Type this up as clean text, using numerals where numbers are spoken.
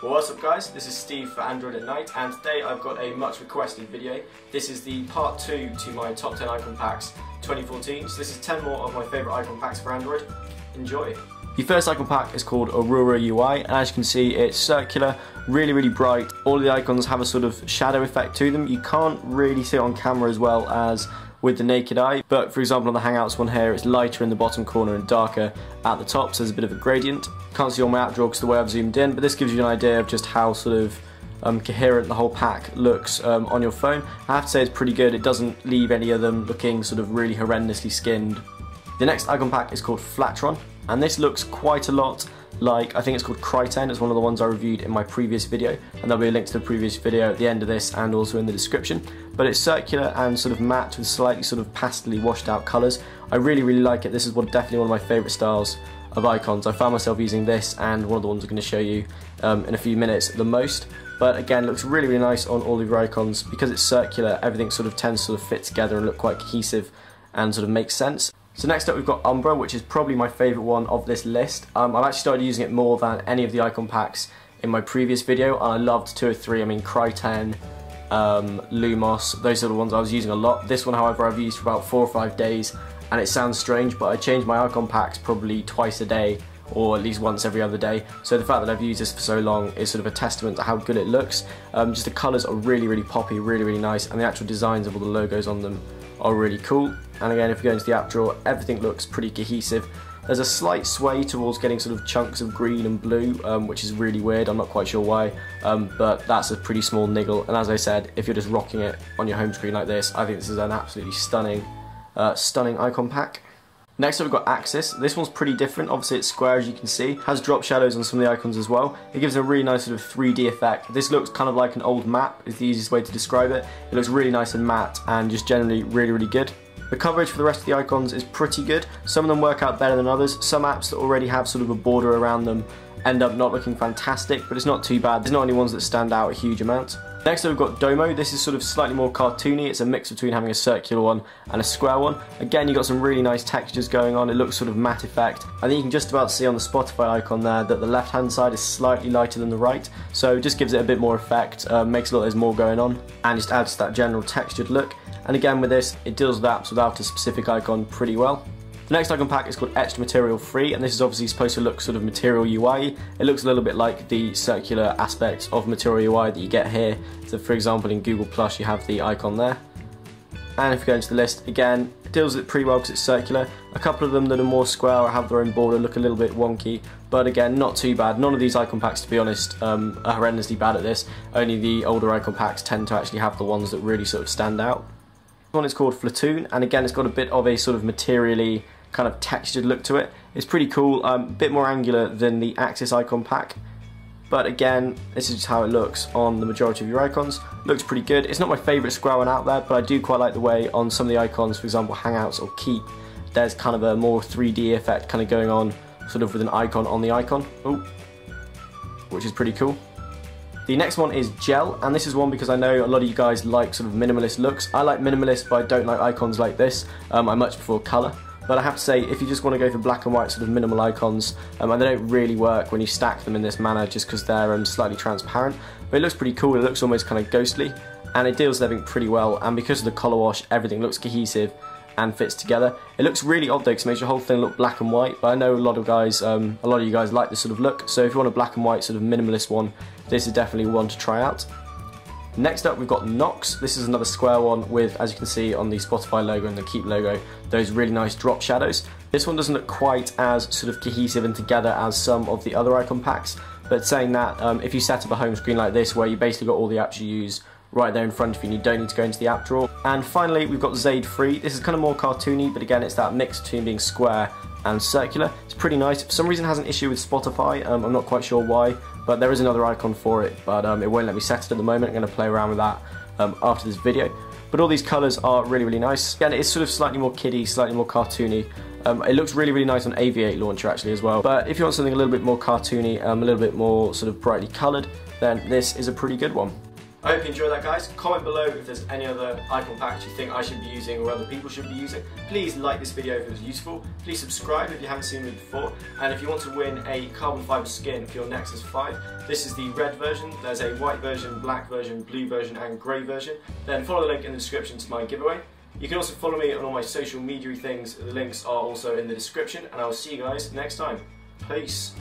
Well, what's up guys, this is Steve for Android at Night, and today I've got a much requested video. This is the part 2 to my top 10 icon packs 2014, so this is 10 more of my favourite icon packs for Android. Enjoy! The first icon pack is called Aurora UI, and as you can see it's circular, really bright. All of the icons have a sort of shadow effect to them. You can't really see it on camera as well as with the naked eye, but for example on the Hangouts one here it's lighter in the bottom corner and darker at the top, so there's a bit of a gradient. Can't see all my app drawer because the way I've zoomed in, but this gives you an idea of just how sort of coherent the whole pack looks on your phone. I have to say it's pretty good. It doesn't leave any of them looking sort of really horrendously skinned. The next icon pack is called Flatron, and this looks quite a lot like, I think it's called Cry10. It's one of the ones I reviewed in my previous video, and there'll be a link to the previous video at the end of this and also in the description. But it's circular and sort of matte with slightly sort of pastely washed out colours. I really like it. This is definitely one of my favourite styles of icons. I found myself using this and one of the ones I'm going to show you in a few minutes the most. But again, it looks really nice on all of your icons. Because it's circular, everything sort of tends to sort of fit together and look quite cohesive and sort of makes sense. So next up we've got Umbra, which is probably my favourite one of this list. I've actually started using it more than any of the icon packs in my previous video, and I loved 2 or 3. I mean, Cry10, Lumos, those are the ones I was using a lot. This one, however, I've used for about 4 or 5 days, and it sounds strange, but I change my icon packs probably twice a day, or at least once every other day. So the fact that I've used this for so long is sort of a testament to how good it looks. Just the colours are really poppy, really nice, and the actual designs of all the logos on them are really cool. And again, if you go into the app drawer, everything looks pretty cohesive. There's a slight sway towards getting sort of chunks of green and blue, which is really weird. I'm not quite sure why, but that's a pretty small niggle. And as I said, if you're just rocking it on your home screen like this, I think this is an absolutely stunning icon pack. Next up we've got Axis. This one's pretty different. Obviously it's square, as you can see. Has drop shadows on some of the icons as well. It gives a really nice sort of 3D effect. This looks kind of like an old map, is the easiest way to describe it. It looks really nice and matte and just generally really good. The coverage for the rest of the icons is pretty good. Some of them work out better than others. Some apps that already have sort of a border around them end up not looking fantastic, but it's not too bad. There's not any ones that stand out a huge amount. Next up we've got Domo. This is sort of slightly more cartoony. It's a mix between having a circular one and a square one. Again, you've got some really nice textures going on. It looks sort of matte effect. I think you can just about see on the Spotify icon there that the left hand side is slightly lighter than the right, so it just gives it a bit more effect, makes it look like there's more going on, and just adds to that general textured look. And again with this, it deals with apps without a specific icon pretty well. The next icon pack is called Etched Material Free, and this is obviously supposed to look sort of Material UI. It looks a little bit like the circular aspects of Material UI that you get here. So for example in Google Plus you have the icon there. And if you go into the list, again, it deals with it pretty well because it's circular. A couple of them that are more square or have their own border look a little bit wonky, but again, not too bad. None of these icon packs, to be honest, are horrendously bad at this. Only the older icon packs tend to actually have the ones that really sort of stand out. This one is called Flatoon, and again it's got a bit of a sort of materially kind of textured look to it. It's pretty cool, a bit more angular than the Axis icon pack, but again, this is just how it looks on the majority of your icons. Looks pretty good. It's not my favourite square one out there, but I do quite like the way on some of the icons, for example Hangouts or Keep, there's kind of a more 3D effect kind of going on, sort of with an icon on the icon, which is pretty cool. The next one is Gel, and this is one because I know a lot of you guys like sort of minimalist looks. I like minimalist, but I don't like icons like this. I much prefer colour. But I have to say, if you just want to go for black and white sort of minimal icons, and they don't really work when you stack them in this manner just because they're slightly transparent, but it looks pretty cool. It looks almost kind of ghostly, and it deals with everything pretty well, and because of the colour wash, everything looks cohesive and fits together. It looks really odd though because it makes your whole thing look black and white, but I know a lot of you guys like this sort of look, so if you want a black and white sort of minimalist one, this is definitely one to try out. Next up we've got Nox. This is another square one with, as you can see on the Spotify logo and the Keep logo, those really nice drop shadows. This one doesn't look quite as sort of cohesive and together as some of the other icon packs, but saying that, if you set up a home screen like this where you basically got all the apps you use right there in front of you and you don't need to go into the app drawer. And finally we've got Zaid Free. This is kind of more cartoony, but again it's that mix between being square and circular. It's pretty nice. For some reason it has an issue with Spotify, I'm not quite sure why, but there is another icon for it, but it won't let me set it at the moment. I'm going to play around with that after this video. But all these colours are really nice. Again, it's sort of slightly more kiddie, slightly more cartoony. It looks really nice on Aviate Launcher actually as well, but if you want something a little bit more cartoony, a little bit more sort of brightly coloured, then this is a pretty good one. I hope you enjoyed that, guys. Comment below if there's any other icon packs you think I should be using or other people should be using. Please like this video if it was useful. Please subscribe if you haven't seen me before. And if you want to win a carbon fibre skin for your Nexus 5, this is the red version. There's a white version, black version, blue version and grey version. Then follow the link in the description to my giveaway. You can also follow me on all my social media things. The links are also in the description. And I will see you guys next time. Peace.